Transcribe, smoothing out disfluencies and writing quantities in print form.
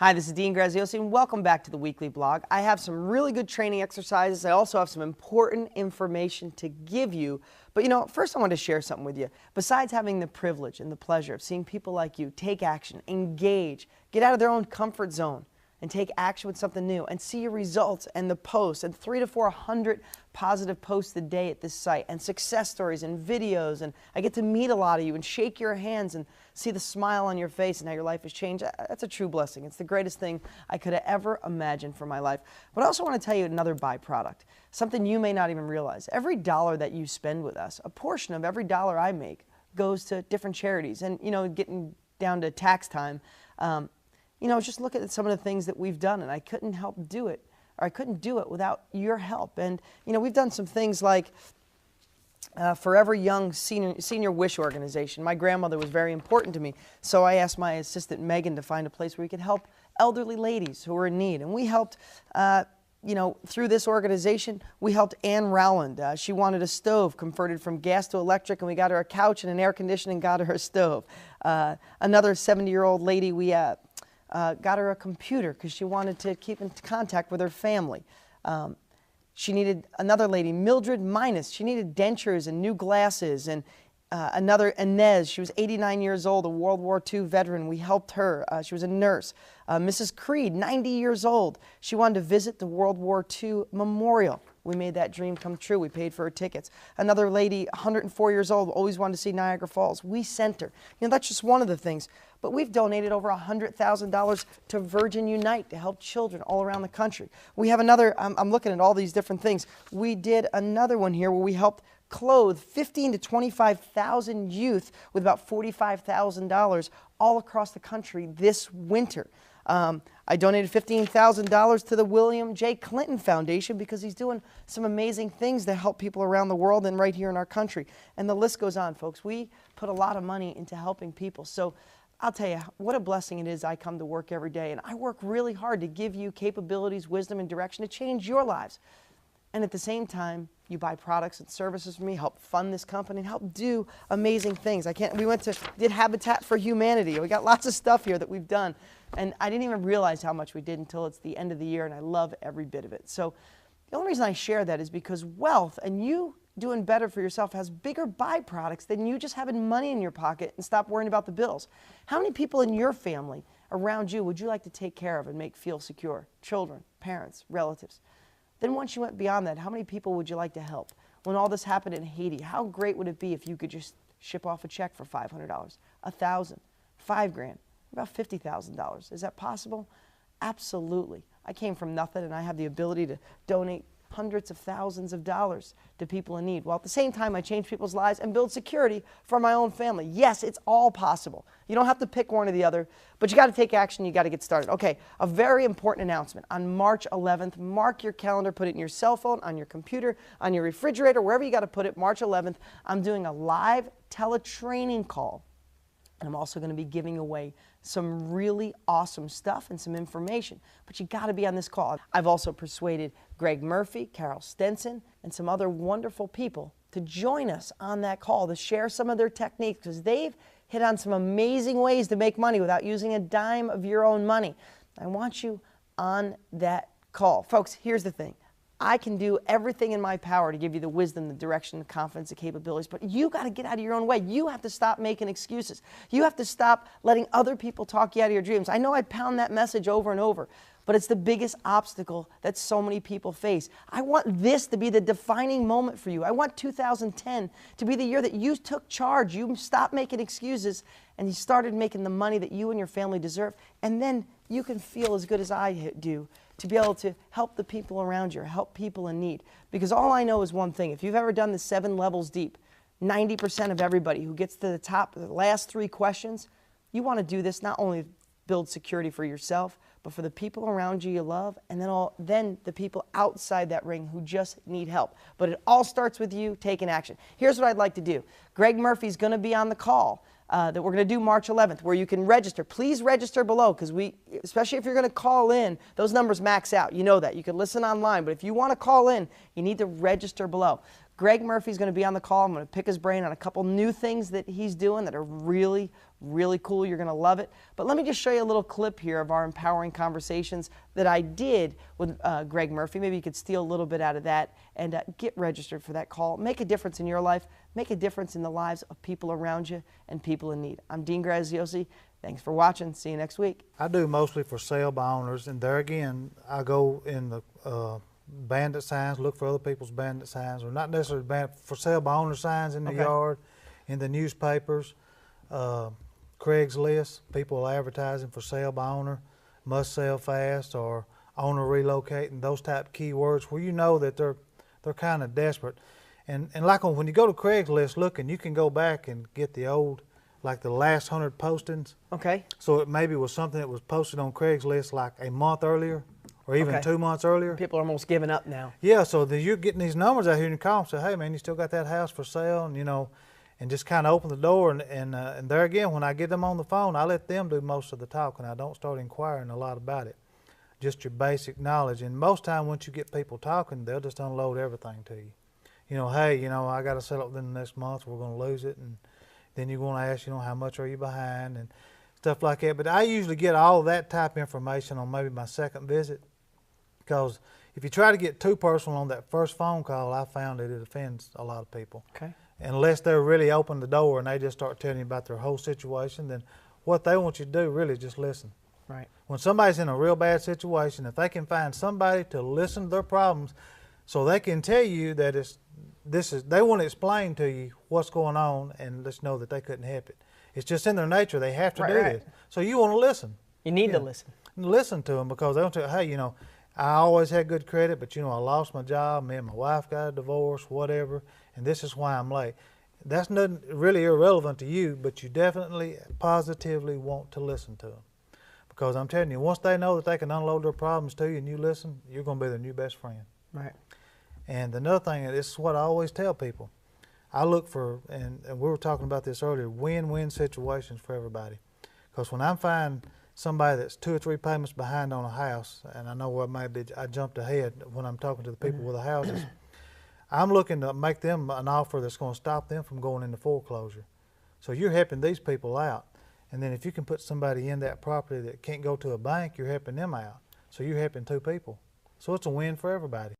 Hi, this is Dean Graziosi, and welcome back to the weekly blog. I have some really good training exercises. I also have some important information to give you. But first I want to share something with you. Besides having the privilege and the pleasure of seeing people like you take action, engage, get out of their own comfort zone, and take action with something new and see your results and the posts and 300 to 400 positive posts a day at this site and success stories and videos, and I get to meet a lot of you and shake your hands and see the smile on your face and how your life has changed. That's a true blessing. It's the greatest thing I could have ever imagined for my life. But I also want to tell you another byproduct, something you may not even realize. Every dollar that you spend with us, a portion of every dollar I make goes to different charities. And getting down to tax time, just look at some of the things that we've done, and I couldn't help do it, or I couldn't do it without your help. And we've done some things like Forever Young Senior Wish Organization. My grandmother was very important to me, so I asked my assistant Megan to find a place where we could help elderly ladies who were in need. And we helped, through this organization, we helped Ann Rowland. She wanted a stove converted from gas to electric, and we got her a couch and an air conditioning, got her a stove. Another 70-year-old lady, we got her a computer because she wanted to keep in contact with her family. She needed another lady, Mildred Minus. She needed dentures and new glasses. And another, Inez, she was 89 years old, a World War II veteran. We helped her. She was a nurse. Mrs. Creed, 90 years old. She wanted to visit the World War II memorial. We made that dream come true. We paid for her tickets. Another lady, 104 years old, always wanted to see Niagara Falls. We sent her. That's just one of the things. But we've donated over $100,000 to Virgin Unite to help children all around the country. We have another, I'm looking at all these different things. We did another one here where we helped clothe 15 to 25,000 youth with about $45,000 all across the country this winter. I donated $15,000 to the William J. Clinton Foundation because he's doing some amazing things to help people around the world and right here in our country. And the list goes on, folks. We put a lot of money into helping people. So I'll tell you what a blessing it is. I come to work every day, and I work really hard to give you capabilities, wisdom, and direction to change your lives. And at the same time, you buy products and services from me, help fund this company, and help do amazing things. We did Habitat for Humanity. We got lots of stuff here that we've done. And I didn't even realize how much we did until it's the end of the year, and I love every bit of it. So the only reason I share that is because wealth and you doing better for yourself has bigger byproducts than you just having money in your pocket and stop worrying about the bills. How many people in your family around you would you like to take care of and make feel secure? Children, parents, relatives. Then once you went beyond that, how many people would you like to help? When all this happened in Haiti, how great would it be if you could just ship off a check for $500, $1,000, $5,000, about $50,000? Is that possible? Absolutely. I came from nothing, and I have the ability to donate hundreds of thousands of dollars to people in need, while at the same time I change people's lives and build security for my own family. Yes, it's all possible. You don't have to pick one or the other, but you got to take action. You got to get started. Okay, a very important announcement. On March 11th, mark your calendar, put it in your cell phone, on your computer, on your refrigerator, wherever you got to put it. March 11th, I'm doing a live teletraining call. And I'm also going to be giving away some really awesome stuff and some information. But you got to be on this call. I've also persuaded Greg Murphy, Carol Stenson, and some other wonderful people to join us on that call to share some of their techniques, because they've hit on some amazing ways to make money without using a dime of your own money. I want you on that call. Folks, here's the thing. I can do everything in my power to give you the wisdom, the direction, the confidence, the capabilities, but you got to get out of your own way. You have to stop making excuses. You have to stop letting other people talk you out of your dreams. I know I pound that message over and over, but it's the biggest obstacle that so many people face. I want this to be the defining moment for you. I want 2010 to be the year that you took charge. You stopped making excuses and you started making the money that you and your family deserve, and then you can feel as good as I do to be able to help the people around you, help people in need. Because all I know is one thing. If you've ever done the 7 levels deep, 90% of everybody who gets to the top, the last 3 questions, you want to do this not only build security for yourself, but for the people around you love, and then the people outside that ring who just need help. But it all starts with you taking action. Here's what I'd like to do. Greg Murphy's going to be on the call that we're going to do March 11th, where you can register. Please register below, because especially if you're going to call in, those numbers max out. You know that. You can listen online, but if you want to call in, you need to register below. Greg Murphy's going to be on the call. I'm going to pick his brain on a couple new things that he's doing that are really, really cool. You're going to love it. But let me just show you a little clip here of our empowering conversations that I did with Greg Murphy. Maybe you could steal a little bit out of that and get registered for that call. Make a difference in your life. Make a difference in the lives of people around you and people in need. I'm Dean Graziosi. Thanks for watching. See you next week. I do mostly for sale by owners, and there again, I go in the bandit signs, look for other people's bandit signs, or not necessarily for sale by owner signs in the yard, in the newspapers, Craigslist, people advertising for sale by owner, must sell fast, or owner relocating, those type of keywords where you know that they're kind of desperate. And like when you go to Craigslist looking, you can go back and get the old, like the last 100 postings. Okay. So it maybe was something that was posted on Craigslist like a month earlier, or even 2 months earlier. People are almost giving up now. Yeah, so you're getting these numbers out here and you call them and say, hey man, you still got that house for sale? And and just kind of open the door, and there again, when I get them on the phone, I let them do most of the talking. I don't start inquiring a lot about it. Just your basic knowledge. And most time once you get people talking, they'll just unload everything to you. Hey, I got to sell it within the next month, we're going to lose it. And then you're going to ask, how much are you behind and stuff like that. But I usually get all that type of information on maybe my second visit, because if you try to get too personal on that first phone call, I found that it offends a lot of people. Okay. Unless they're really open the door and they just start telling you about their whole situation, then what they want you to do really is just listen. Right. When somebody's in a real bad situation, if they can find somebody to listen to their problems so they can tell you that they want to explain to you what's going on and let's know that they couldn't help it. It's just in their nature. They have to do this. So you want to listen. You need to listen. Listen to them, because they want to, hey, I always had good credit, but I lost my job, me and my wife got a divorce, whatever, and this is why I'm late. That's not really irrelevant to you, but you definitely positively want to listen to them. Because I'm telling you, once they know that they can unload their problems to you and you listen, you're going to be their new best friend. Right. And another thing, this is what I always tell people, I look for, and we were talking about this earlier, win-win situations for everybody. Because when I find somebody that's 2 or 3 payments behind on a house, and I know what maybe I jumped ahead when I'm talking to the people with the houses, I'm looking to make them an offer that's going to stop them from going into foreclosure. So you're helping these people out. And then if you can put somebody in that property that can't go to a bank, you're helping them out. So you're helping 2 people. So it's a win for everybody.